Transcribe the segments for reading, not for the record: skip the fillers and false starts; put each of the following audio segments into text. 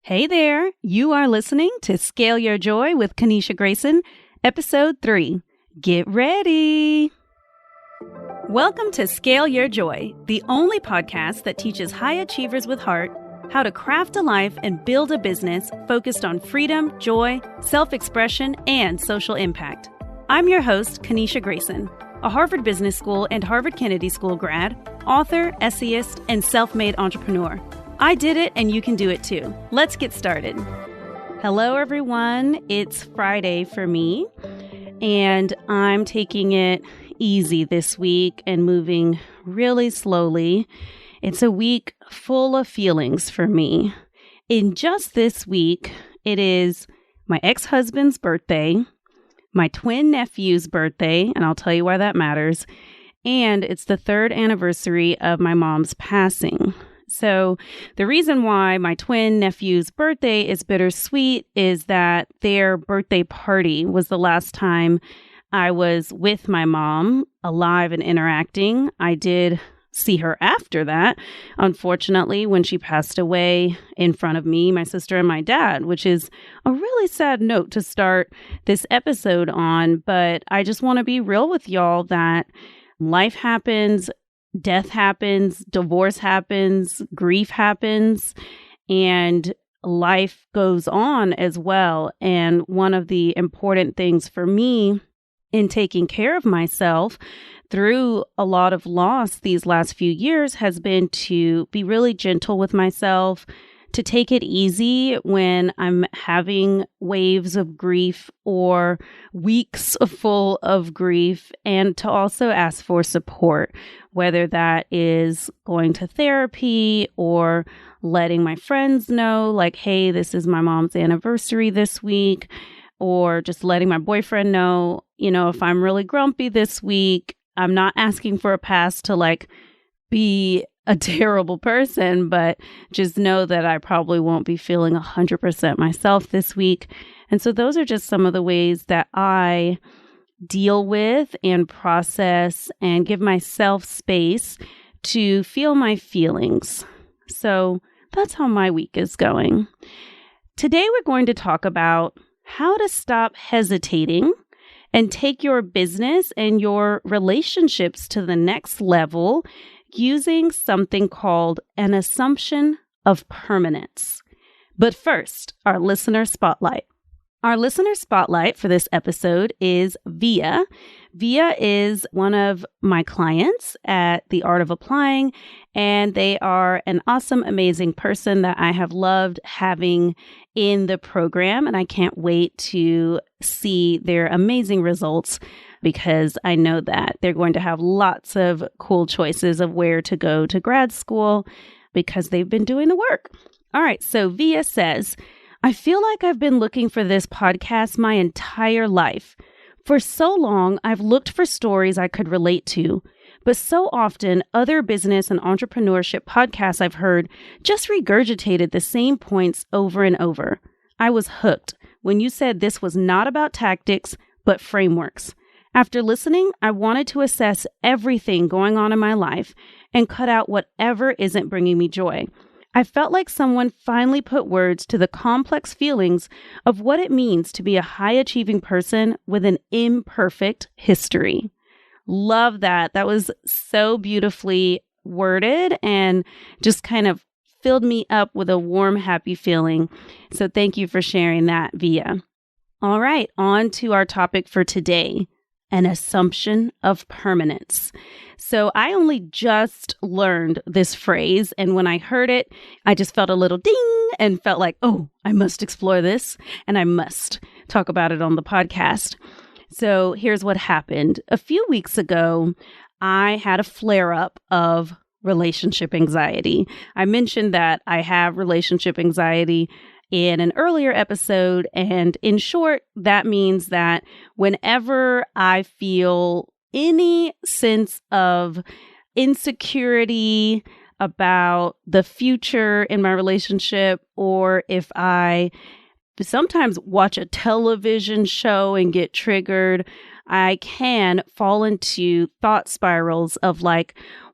Hey there, you are listening to Scale Your Joy with Kaneisha Grayson, Episode 3. Get ready! Welcome to Scale Your Joy, the only podcast that teaches high achievers with heart how to craft a life and build a business focused on freedom, joy, self-expression, and social impact. I'm your host, Kaneisha Grayson, a Harvard Business School and Harvard Kennedy School grad, author, essayist, and self-made entrepreneur. I did it and you can do it too. Let's get started. Hello, everyone. It's Friday for me, and I'm taking it easy this week and moving really slowly. It's a week full of feelings for me. In just this week, it is my ex-husband's birthday, my twin nephew's birthday, and I'll tell you why that matters, and it's the 3rd anniversary of my mom's passing. So the reason why my twin nephew's birthday is bittersweet is that their birthday party was the last time I was with my mom, alive and interacting. I did see her after that, unfortunately, when she passed away in front of me, my sister, and my dad, which is a really sad note to start this episode on. But I just want to be real with y'all that life happens. Death happens, divorce happens, grief happens, and life goes on as well. And one of the important things for me in taking care of myself through a lot of loss these last few years has been to be really gentle with myself, to take it easy when I'm having waves of grief or weeks full of grief, and to also ask for support, whether that is going to therapy or letting my friends know, like, hey, this is my mom's anniversary this week, or just letting my boyfriend know, if I'm really grumpy this week, I'm not asking for a pass to be a terrible person, but just know that I probably won't be feeling 100% myself this week. And so those are just some of the ways that I deal with and process and give myself space to feel my feelings. So that's how my week is going. Today, we're going to talk about how to stop hesitating and take your business and your relationships to the next level using something called an assumption of permanence. But first, our listener spotlight. Our listener spotlight for this episode is Via. Via is one of my clients at The Art of Applying, and they are an awesome, amazing person that I have loved having in the program, and I can't wait to see their amazing results because I know that they're going to have lots of cool choices of where to go to grad school because they've been doing the work. All right, so Via says, I feel like I've been looking for this podcast my entire life. For so long, I've looked for stories I could relate to, but so often other business and entrepreneurship podcasts I've heard just regurgitated the same points over and over. I was hooked when you said this was not about tactics, but frameworks. After listening, I wanted to assess everything going on in my life and cut out whatever isn't bringing me joy. I felt like someone finally put words to the complex feelings of what it means to be a high-achieving person with an imperfect history. Love that. That was so beautifully worded and just kind of filled me up with a warm, happy feeling. So thank you for sharing that, Via. All right, on to our topic for today. An assumption of permanence. So I only just learned this phrase, and when I heard it, I just felt a little ding and felt like, oh, I must explore this and I must talk about it on the podcast. So here's what happened. A few weeks ago, I had a flare-up of relationship anxiety. I mentioned that I have relationship anxiety in an earlier episode. And in short, that means that whenever I feel any sense of insecurity about the future in my relationship, or if I sometimes watch a television show and get triggered, I can fall into thought spirals of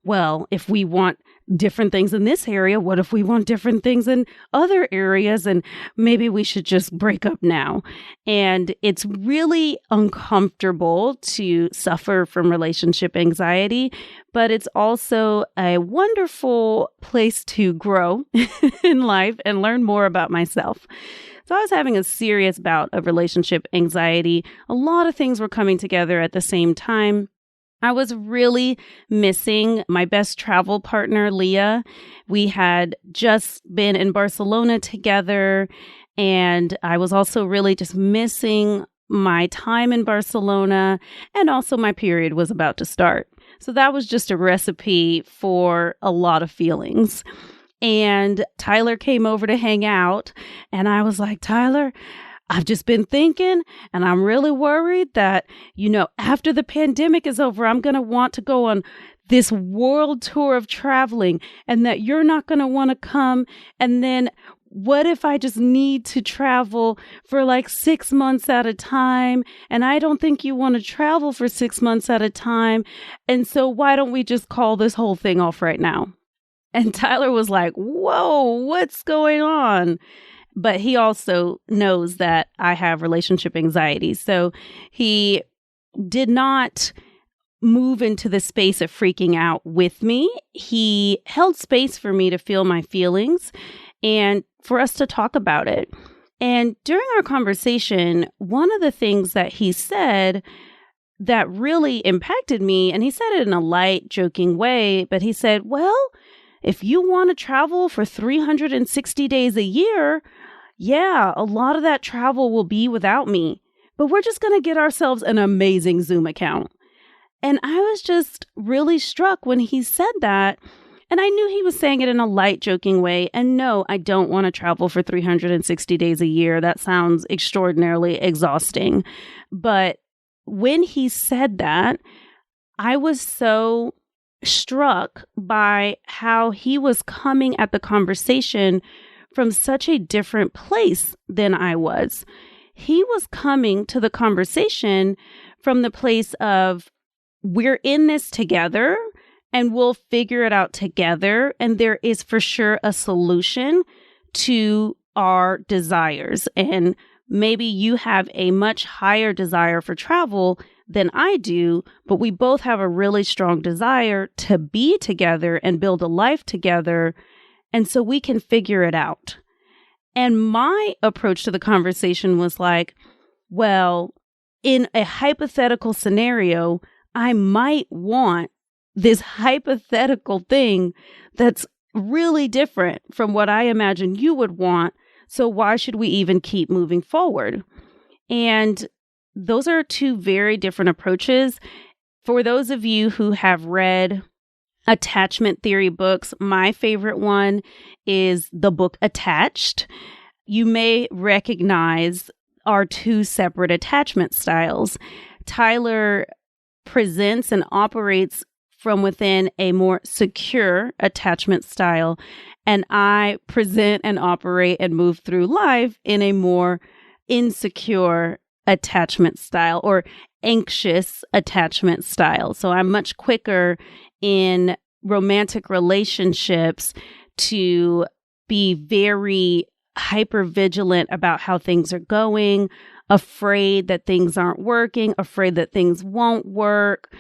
well, if we want different things in this area? What if we want different things in other areas? And maybe we should just break up now. And it's really uncomfortable to suffer from relationship anxiety, but it's also a wonderful place to grow in life and learn more about myself. So I was having a serious bout of relationship anxiety. A lot of things were coming together at the same time. I was really missing my best travel partner, Leah. We had just been in Barcelona together, and I was also really just missing my time in Barcelona, and also my period was about to start. So that was just a recipe for a lot of feelings. And Tyler came over to hang out, and I was like, Tyler, I've just been thinking, and I'm really worried that, after the pandemic is over, I'm going to want to go on this world tour of traveling, and that you're not going to want to come. And then what if I just need to travel for like 6 months at a time? And I don't think you want to travel for 6 months at a time. And so why don't we just call this whole thing off right now? And Tyler was like, whoa, what's going on? But he also knows that I have relationship anxiety. So he did not move into the space of freaking out with me. He held space for me to feel my feelings and for us to talk about it. And during our conversation, one of the things that he said that really impacted me, and he said it in a light, joking way, but he said, well, if you want to travel for 360 days a year, yeah, a lot of that travel will be without me, but we're just going to get ourselves an amazing Zoom account. And I was just really struck when he said that. And I knew he was saying it in a light, joking way. And no, I don't want to travel for 360 days a year. That sounds extraordinarily exhausting. But when he said that, I was so struck by how he was coming at the conversation from such a different place than I was. He was coming to the conversation from the place of, we're in this together and we'll figure it out together. And there is for sure a solution to our desires. And maybe you have a much higher desire for travel than I do, but we both have a really strong desire to be together and build a life together. And so we can figure it out. And my approach to the conversation was like, well, in a hypothetical scenario, I might want this hypothetical thing that's really different from what I imagine you would want. So why should we even keep moving forward? And those are two very different approaches. For those of you who have read attachment theory books, my favorite one is the book Attached. You may recognize our two separate attachment styles. Tyler presents and operates from within a more secure attachment style, and I present and operate and move through life in a more insecure attachment style or anxious attachment style. So I'm much quicker in romantic relationships to be very hyper vigilant about how things are going, afraid that things aren't working, afraid that things won't work.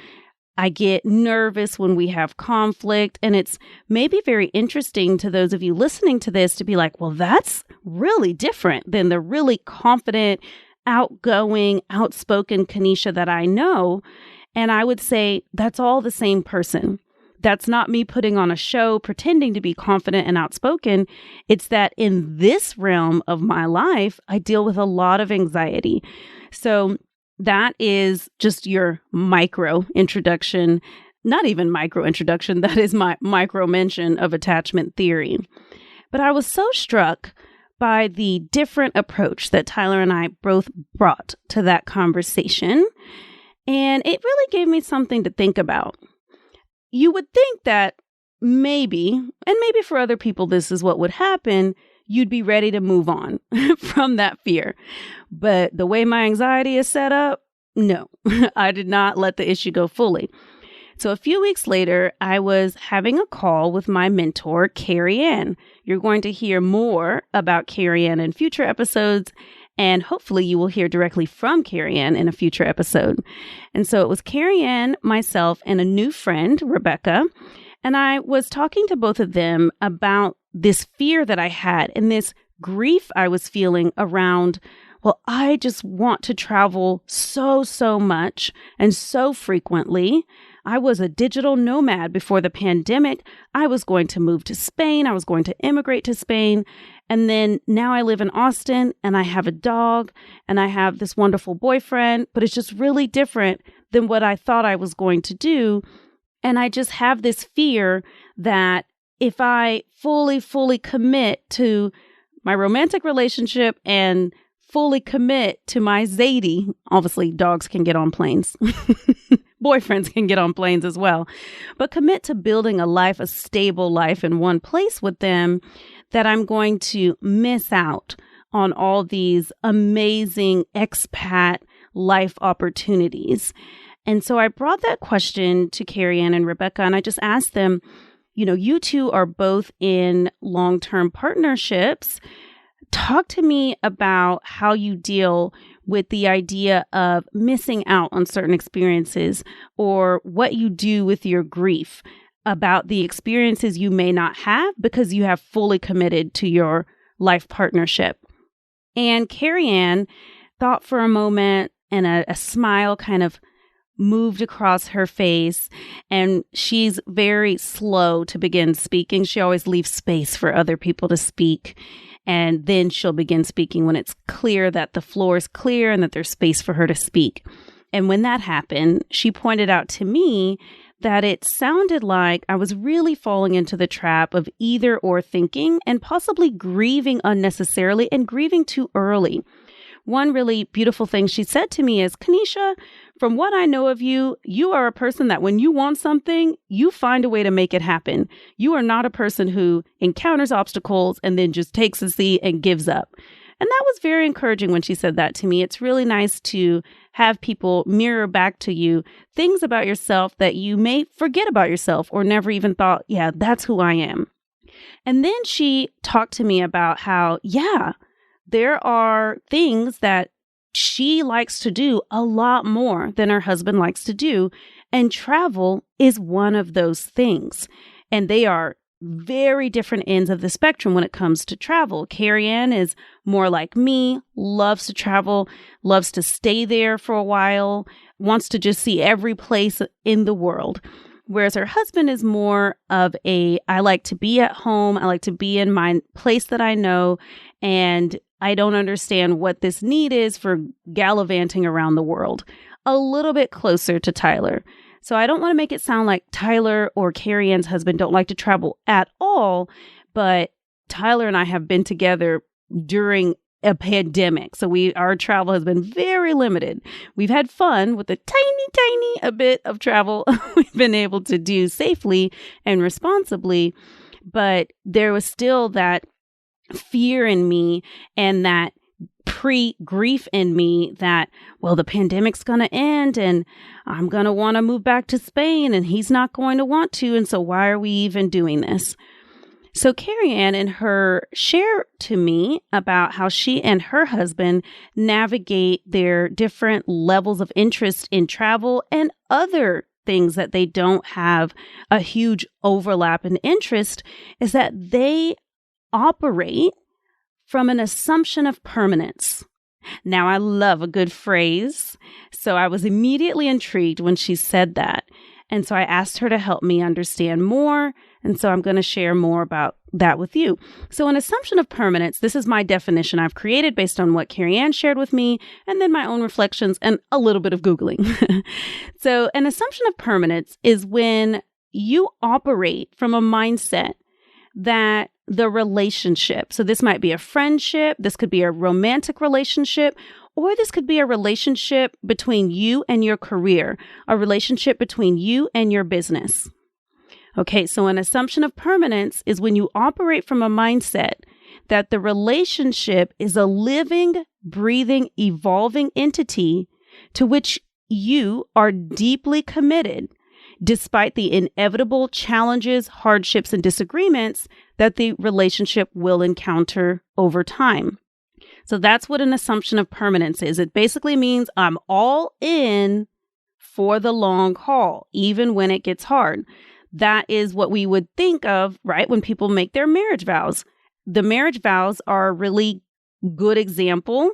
I get nervous when we have conflict. And it's maybe very interesting to those of you listening to this to be like, well, that's really different than the really confident, outgoing, outspoken Kaneisha that I know. And I would say that's all the same person. That's not me putting on a show, pretending to be confident and outspoken. It's that in this realm of my life, I deal with a lot of anxiety. So that is just your micro introduction, not even micro introduction. That is my micro mention of attachment theory. But I was so struck by the different approach that Tyler and I both brought to that conversation. And it really gave me something to think about. You would think that maybe, and maybe for other people, this is what would happen. You'd be ready to move on from that fear. But the way my anxiety is set up, no, I did not let the issue go fully. So a few weeks later, I was having a call with my mentor, Carrie Ann. You're going to hear more about Carrie Ann in future episodes, and hopefully you will hear directly from Carrie Ann in a future episode. And so it was Carrie Ann, myself, and a new friend, Rebecca. And I was talking to both of them about this fear that I had and this grief I was feeling around, well, I just want to travel so much and so frequently. I was a digital nomad before the pandemic. I was going to move to Spain. I was going to immigrate to Spain. And then now I live in Austin and I have a dog and I have this wonderful boyfriend, but it's just really different than what I thought I was going to do. And I just have this fear that if I fully commit to my romantic relationship and fully commit to my Zadie, obviously dogs can get on planes. Boyfriends can get on planes as well. But commit to building a stable life in one place with them, that I'm going to miss out on all these amazing expat life opportunities. And so I brought that question to Carrie Ann and Rebecca, and I just asked them, you two are both in long-term partnerships. Talk to me about how you deal with the idea of missing out on certain experiences, or what you do with your grief about the experiences you may not have because you have fully committed to your life partnership. And Carrie Ann thought for a moment, and a smile kind of moved across her face, and she's very slow to begin speaking. She always leaves space for other people to speak, and then she'll begin speaking when it's clear that the floor is clear and that there's space for her to speak. And when that happened, she pointed out to me that it sounded like I was really falling into the trap of either or thinking, and possibly grieving unnecessarily and grieving too early. One really beautiful thing she said to me is, Kaneisha, from what I know of you, you are a person that when you want something, you find a way to make it happen. You are not a person who encounters obstacles and then just takes a seat and gives up. And that was very encouraging when she said that to me. It's really nice to have people mirror back to you things about yourself that you may forget about yourself or never even thought, yeah, that's who I am. And then she talked to me about how, there are things that she likes to do a lot more than her husband likes to do. And travel is one of those things. And they are very different ends of the spectrum when it comes to travel. Carrie Ann is more like me, loves to travel, loves to stay there for a while, wants to just see every place in the world. Whereas her husband is more of I like to be at home. I like to be in my place that I know. And I don't understand what this need is for gallivanting around the world. A little bit closer to Tyler. So I don't want to make it sound like Tyler or Carrie Ann's husband don't like to travel at all. But Tyler and I have been together during a pandemic. So our travel has been very limited. We've had fun with a tiny bit of travel we've been able to do safely and responsibly. But there was still that fear in me and that pre-grief in me that, well, the pandemic's going to end and I'm going to want to move back to Spain and he's not going to want to. And so why are we even doing this? So Carrie Ann, in her share to me about how she and her husband navigate their different levels of interest in travel and other things that they don't have a huge overlap in interest, is that they operate from an assumption of permanence. Now, I love a good phrase, so I was immediately intrigued when she said that. And so I asked her to help me understand more. And so I'm going to share more about that with you. So an assumption of permanence, this is my definition I've created based on what Carrie Ann shared with me, and then my own reflections and a little bit of Googling. So an assumption of permanence is when you operate from a mindset that the relationship, so this might be a friendship, this could be a romantic relationship, or this could be a relationship between you and your career, a relationship between you and your business. Okay, so an assumption of permanence is when you operate from a mindset that the relationship is a living, breathing, evolving entity to which you are deeply committed, despite the inevitable challenges, hardships, and disagreements that the relationship will encounter over time. So that's what an assumption of permanence is. It basically means I'm all in for the long haul, even when it gets hard. That is what we would think of, right, when people make their marriage vows. The marriage vows are a really good example.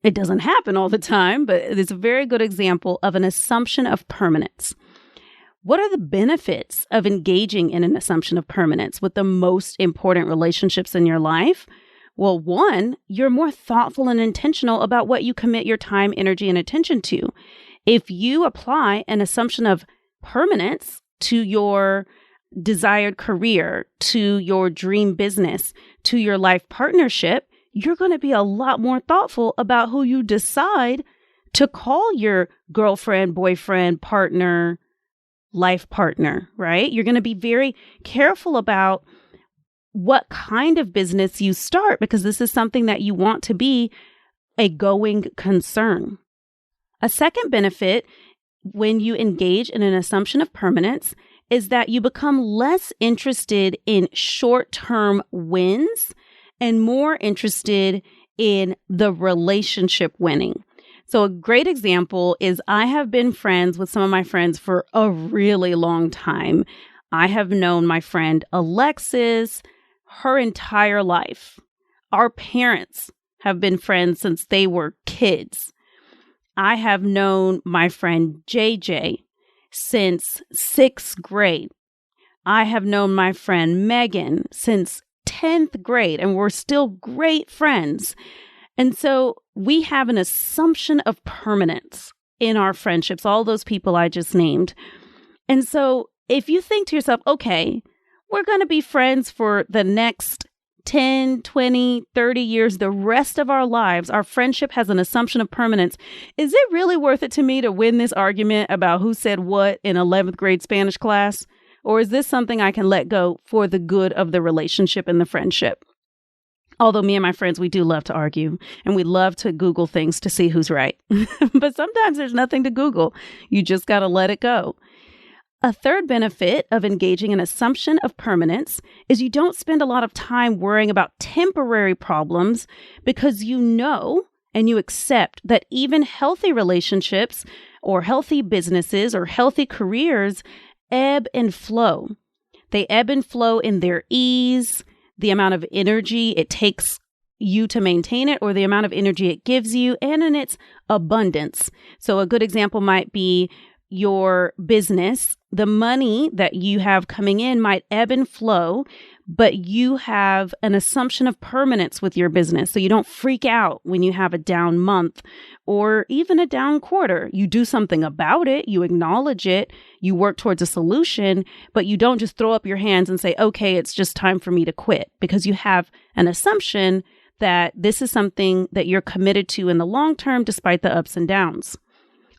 It doesn't happen all the time, but it's a very good example of an assumption of permanence. What are the benefits of engaging in an assumption of permanence with the most important relationships in your life? Well, one, you're more thoughtful and intentional about what you commit your time, energy, and attention to. If you apply an assumption of permanence to your desired career, to your dream business, to your life partnership, you're going to be a lot more thoughtful about who you decide to call your girlfriend, boyfriend, partner, life partner, right? You're going to be very careful about what kind of business you start, because this is something that you want to be a going concern. A second benefit when you engage in an assumption of permanence is that you become less interested in short-term wins and more interested in the relationship winning. So a great example is I have been friends with some of my friends for a really long time. I have known my friend Alexis her entire life. Our parents have been friends since they were kids. I have known my friend JJ since 6th grade. I have known my friend Megan since 10th grade, and we're still great friends. And so we have an assumption of permanence in our friendships, all those people I just named. And so if you think to yourself, okay, we're going to be friends for the next 10, 20, 30 years, the rest of our lives, our friendship has an assumption of permanence. Is it really worth it to me to win this argument about who said what in 11th grade Spanish class? Or is this something I can let go for the good of the relationship and the friendship? Although me and my friends, we do love to argue and we love to Google things to see who's right. But sometimes there's nothing to Google. You just got to let it go. A third benefit of engaging an assumption of permanence is you don't spend a lot of time worrying about temporary problems because you know and you accept that even healthy relationships or healthy businesses or healthy careers ebb and flow. They ebb and flow in their ease, the amount of energy it takes you to maintain it, or the amount of energy it gives you, and in its abundance. So a good example might be your business. The money that you have coming in might ebb and flow, but you have an assumption of permanence with your business. So you don't freak out when you have a down month or even a down quarter. You do something about it. You acknowledge it. You work towards a solution, but you don't just throw up your hands and say, okay, it's just time for me to quit, because you have an assumption that this is something that you're committed to in the long term, despite the ups and downs.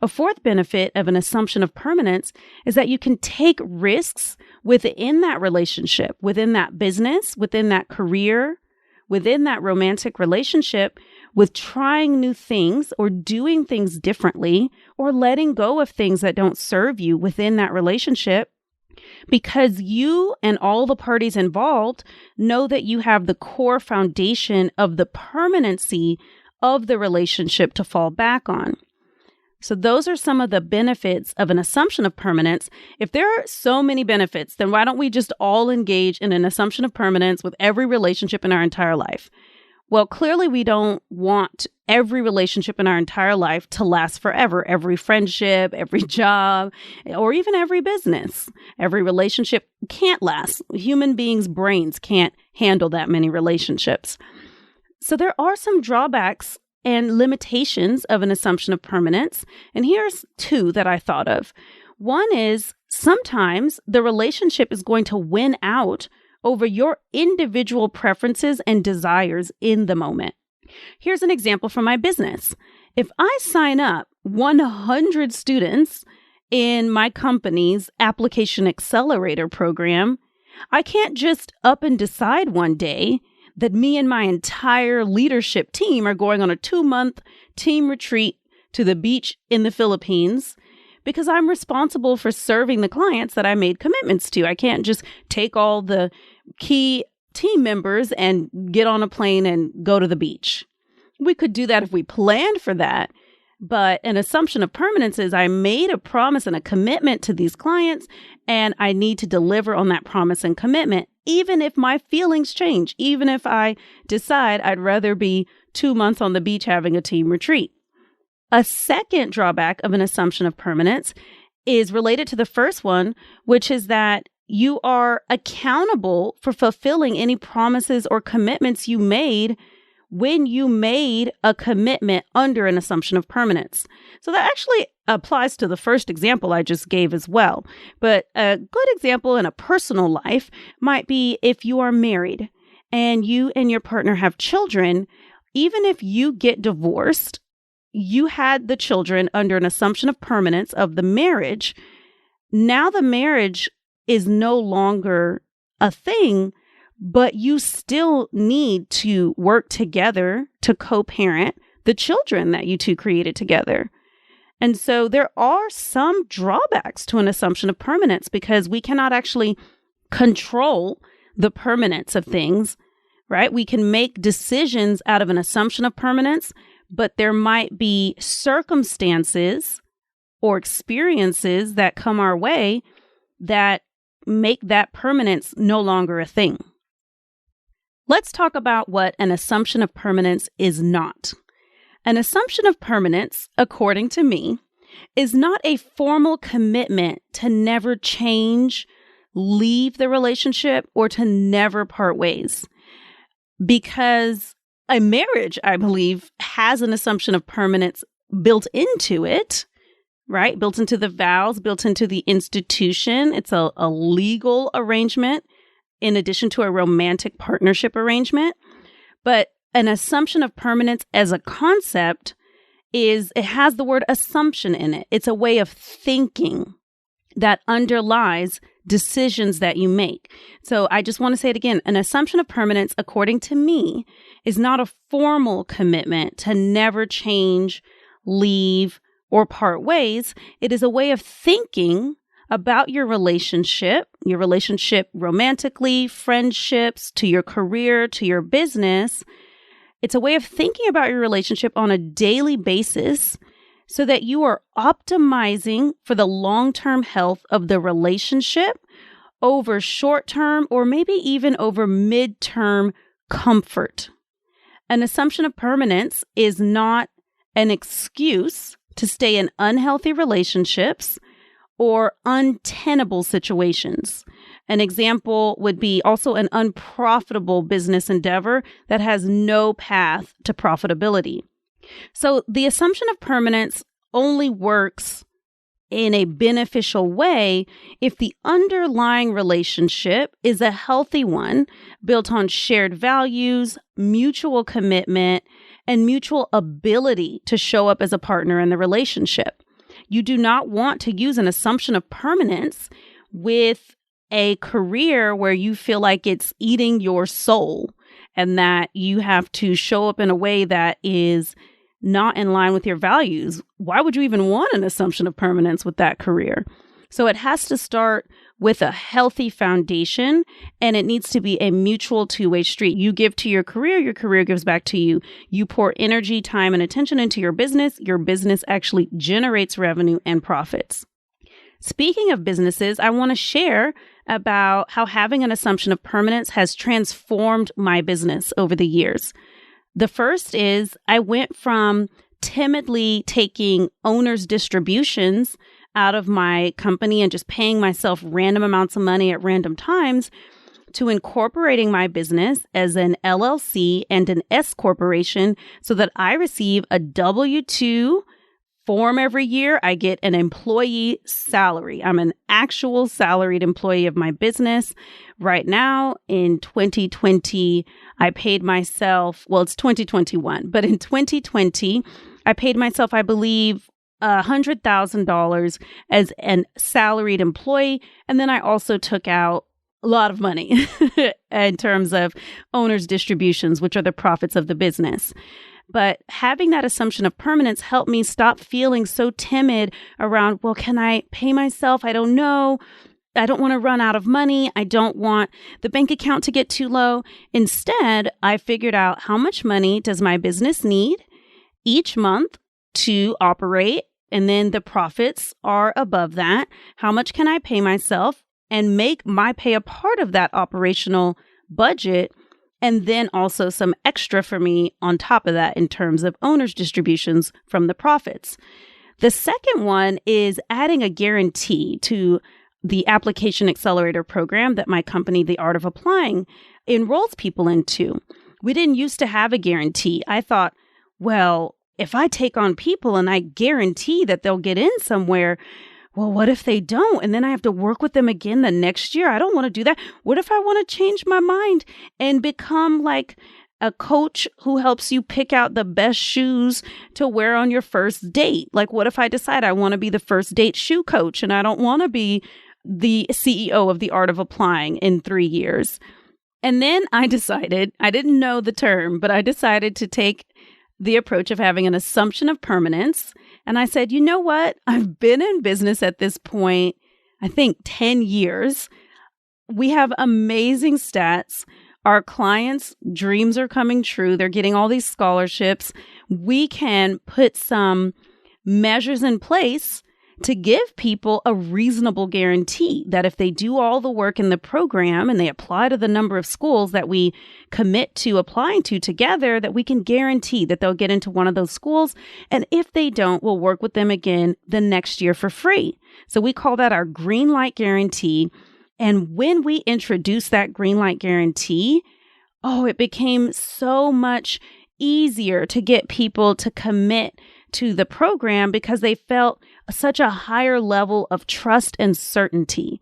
A fourth benefit of an assumption of permanence is that you can take risks within that relationship, within that business, within that career, within that romantic relationship, with trying new things or doing things differently or letting go of things that don't serve you within that relationship, because you and all the parties involved know that you have the core foundation of the permanency of the relationship to fall back on. So those are some of the benefits of an assumption of permanence. If there are so many benefits, then why don't we just all engage in an assumption of permanence with every relationship in our entire life? Well, clearly we don't want every relationship in our entire life to last forever. Every friendship, every job, or even every business. Every relationship can't last. Human beings' brains can't handle that many relationships. So there are some drawbacks and limitations of an assumption of permanence. And here's two that I thought of. One is sometimes the relationship is going to win out over your individual preferences and desires in the moment. Here's an example from my business. If I sign up 100 students in my company's application accelerator program, I can't just up and decide one day that me and my entire leadership team are going on a 2-month team retreat to the beach in the Philippines, because I'm responsible for serving the clients that I made commitments to. I can't just take all the key team members and get on a plane and go to the beach. We could do that if we planned for that. But an assumption of permanence is I made a promise and a commitment to these clients, and I need to deliver on that promise and commitment, even if my feelings change, even if I decide I'd rather be 2 months on the beach having a team retreat. A second drawback of an assumption of permanence is related to the first one, which is that you are accountable for fulfilling any promises or commitments you made when you made a commitment under an assumption of permanence. So that actually applies to the first example I just gave as well. But a good example in a personal life might be if you are married and you and your partner have children. Even if you get divorced, you had the children under an assumption of permanence of the marriage. Now the marriage is no longer a thing, but you still need to work together to co-parent the children that you two created together. And so there are some drawbacks to an assumption of permanence because we cannot actually control the permanence of things, right? We can make decisions out of an assumption of permanence, but there might be circumstances or experiences that come our way that make that permanence no longer a thing. Let's talk about what an assumption of permanence is not. An assumption of permanence, according to me, is not a formal commitment to never change, leave the relationship, or to never part ways. Because a marriage, I believe, has an assumption of permanence built into it, right? Built into the vows, built into the institution. It's a legal arrangement in addition to a romantic partnership arrangement. But an assumption of permanence as a concept it has the word assumption in it. It's a way of thinking that underlies decisions that you make. So I just want to say it again. An assumption of permanence, according to me, is not a formal commitment to never change, leave, or part ways. It is a way of thinking about your relationship romantically, friendships, to your career, to your business. It's a way of thinking about your relationship on a daily basis so that you are optimizing for the long-term health of the relationship over short-term or maybe even over mid-term comfort. An assumption of permanence is not an excuse to stay in unhealthy relationships or untenable situations. An example would be also an unprofitable business endeavor that has no path to profitability. So the assumption of permanence only works in a beneficial way if the underlying relationship is a healthy one built on shared values, mutual commitment, and mutual ability to show up as a partner in the relationship. You do not want to use an assumption of permanence with a career where you feel like it's eating your soul and that you have to show up in a way that is not in line with your values. Why would you even want an assumption of permanence with that career? So it has to start with a healthy foundation, and it needs to be a mutual two-way street. You give to your career gives back to you. You pour energy, time, and attention into your business actually generates revenue and profits. Speaking of businesses, I want to share about how having an assumption of permanence has transformed my business over the years. The first is I went from timidly taking owner's distributions out of my company and just paying myself random amounts of money at random times to incorporating my business as an LLC and an S corporation so that I receive a W-2 form every year. I get an employee salary. I'm an actual salaried employee of my business. Right now in 2020, I paid myself, well, it's 2021, but in 2020, I paid myself, I believe, $100,000 as an salaried employee. And then I also took out a lot of money in terms of owner's distributions, which are the profits of the business. But having that assumption of permanence helped me stop feeling so timid around, well, can I pay myself? I don't know. I don't want to run out of money. I don't want the bank account to get too low. Instead, I figured out how much money does my business need each month to operate. And then the profits are above that. How much can I pay myself and make my pay a part of that operational budget? And then also some extra for me on top of that in terms of owner's distributions from the profits. The second one is adding a guarantee to the application accelerator program that my company, The Art of Applying, enrolls people into. We didn't used to have a guarantee. I thought, well, if I take on people and I guarantee that they'll get in somewhere, well, what if they don't? And then I have to work with them again the next year. I don't want to do that. What if I want to change my mind and become like a coach who helps you pick out the best shoes to wear on your first date? Like, what if I decide I want to be the first date shoe coach and I don't want to be the CEO of The Art of Applying in 3 years? And then I decided, I didn't know the term, but I decided to take the approach of having an assumption of permanence. And I said, you know what? I've been in business at this point, I think 10 years. We have amazing stats. Our clients' dreams are coming true. They're getting all these scholarships. We can put some measures in place to give people a reasonable guarantee that if they do all the work in the program and they apply to the number of schools that we commit to applying to together, that we can guarantee that they'll get into one of those schools. And if they don't, we'll work with them again the next year for free. So we call that our green light guarantee. And when we introduced that green light guarantee, it became so much easier to get people to commit to the program because they felt such a higher level of trust and certainty.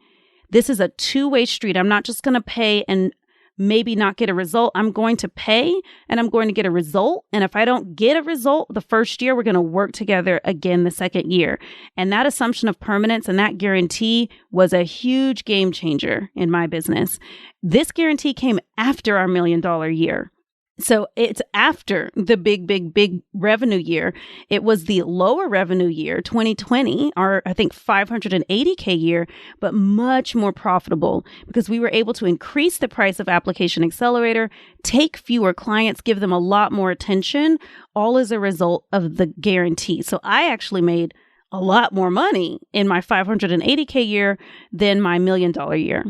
This is a two-way street. I'm not just going to pay and maybe not get a result. I'm going to pay and I'm going to get a result. And if I don't get a result the first year, we're going to work together again the second year. And that assumption of permanence and that guarantee was a huge game changer in my business. This guarantee came after our $1 million year. So it's after the big revenue year. It was the lower revenue year, 2020, our, I think, $580K year, but much more profitable because we were able to increase the price of Application Accelerator, take fewer clients, give them a lot more attention, all as a result of the guarantee. So I actually made a lot more money in my $580K year than my $1 million year.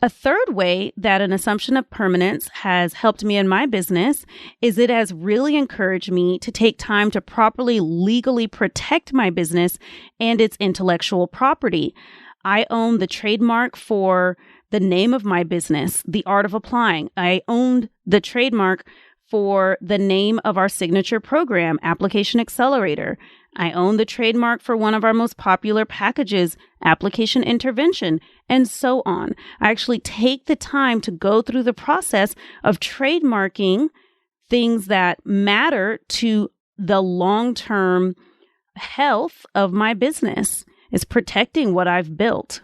A third way that an assumption of permanence has helped me in my business is it has really encouraged me to take time to properly legally protect my business and its intellectual property. I own the trademark for the name of my business, The Art of Applying. I owned the trademark for the name of our signature program, Application Accelerator. I own the trademark for one of our most popular packages, Application Intervention, and so on. I actually take the time to go through the process of trademarking things that matter to the long-term health of my business. It's protecting what I've built.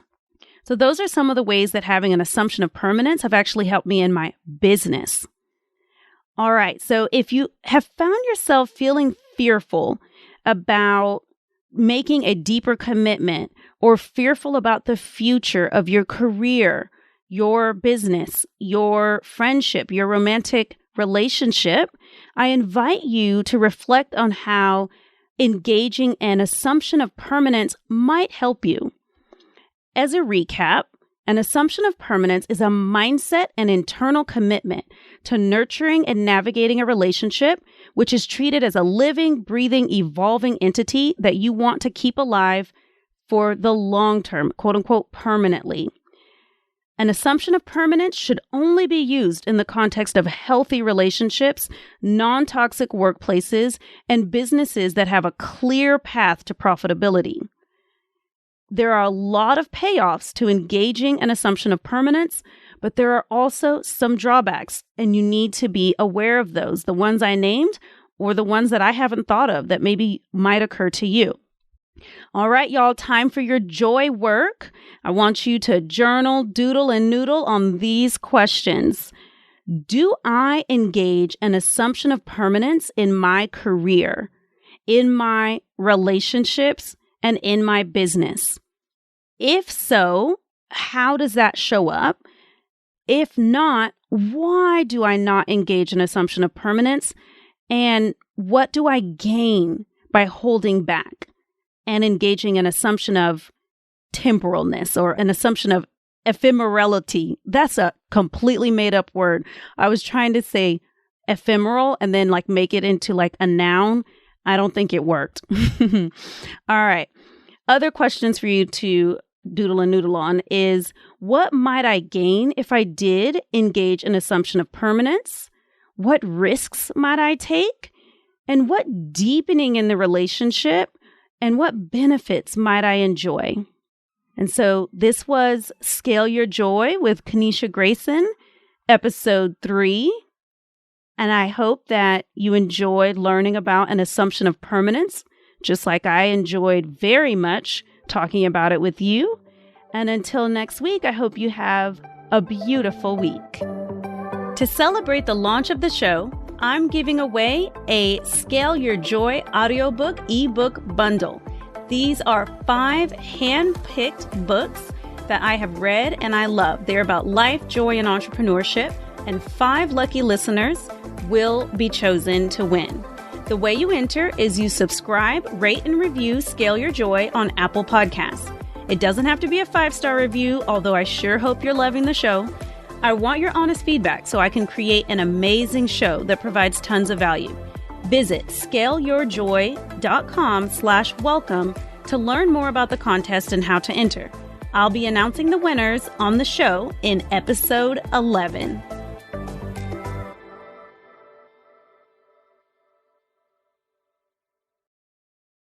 So those are some of the ways that having an assumption of permanence have actually helped me in my business. All right. So if you have found yourself feeling fearful about making a deeper commitment or fearful about the future of your career, your business, your friendship, your romantic relationship, I invite you to reflect on how engaging an assumption of permanence might help you. As a recap, an assumption of permanence is a mindset and internal commitment to nurturing and navigating a relationship, which is treated as a living, breathing, evolving entity that you want to keep alive for the long term, quote unquote, permanently. An assumption of permanence should only be used in the context of healthy relationships, non-toxic workplaces, and businesses that have a clear path to profitability. There are a lot of payoffs to engaging an assumption of permanence, but there are also some drawbacks, and you need to be aware of those, the ones I named or the ones that I haven't thought of that maybe might occur to you. All right, y'all, time for your joy work. I want you to journal, doodle, and noodle on these questions. Do I engage an assumption of permanence in my career, in my relationships, and in my business? If so, how does that show up? If not, why do I not engage an assumption of permanence? And what do I gain by holding back and engaging an assumption of temporalness or an assumption of ephemerality? That's a completely made up word. I was trying to say ephemeral and then make it into a noun. I don't think it worked. All right. Other questions for you to doodle and noodle on is, what might I gain if I did engage an assumption of permanence? What risks might I take? And what deepening in the relationship and what benefits might I enjoy? And so this was Scale Your Joy with Kaneisha Grayson, episode 3. And I hope that you enjoyed learning about an assumption of permanence, just like I enjoyed very much talking about it with you. And until next week, I hope you have a beautiful week. To celebrate the launch of the show, I'm giving away a Scale Your Joy audiobook ebook bundle. These are 5 hand-picked books that I have read and I love. They're about life, joy, and entrepreneurship, and 5 lucky listeners will be chosen to win. The way you enter is you subscribe, rate, and review Scale Your Joy on Apple Podcasts. It doesn't have to be a 5-star review, although I sure hope you're loving the show. I want your honest feedback so I can create an amazing show that provides tons of value. Visit scaleyourjoy.com/welcome to learn more about the contest and how to enter. I'll be announcing the winners on the show in episode 11.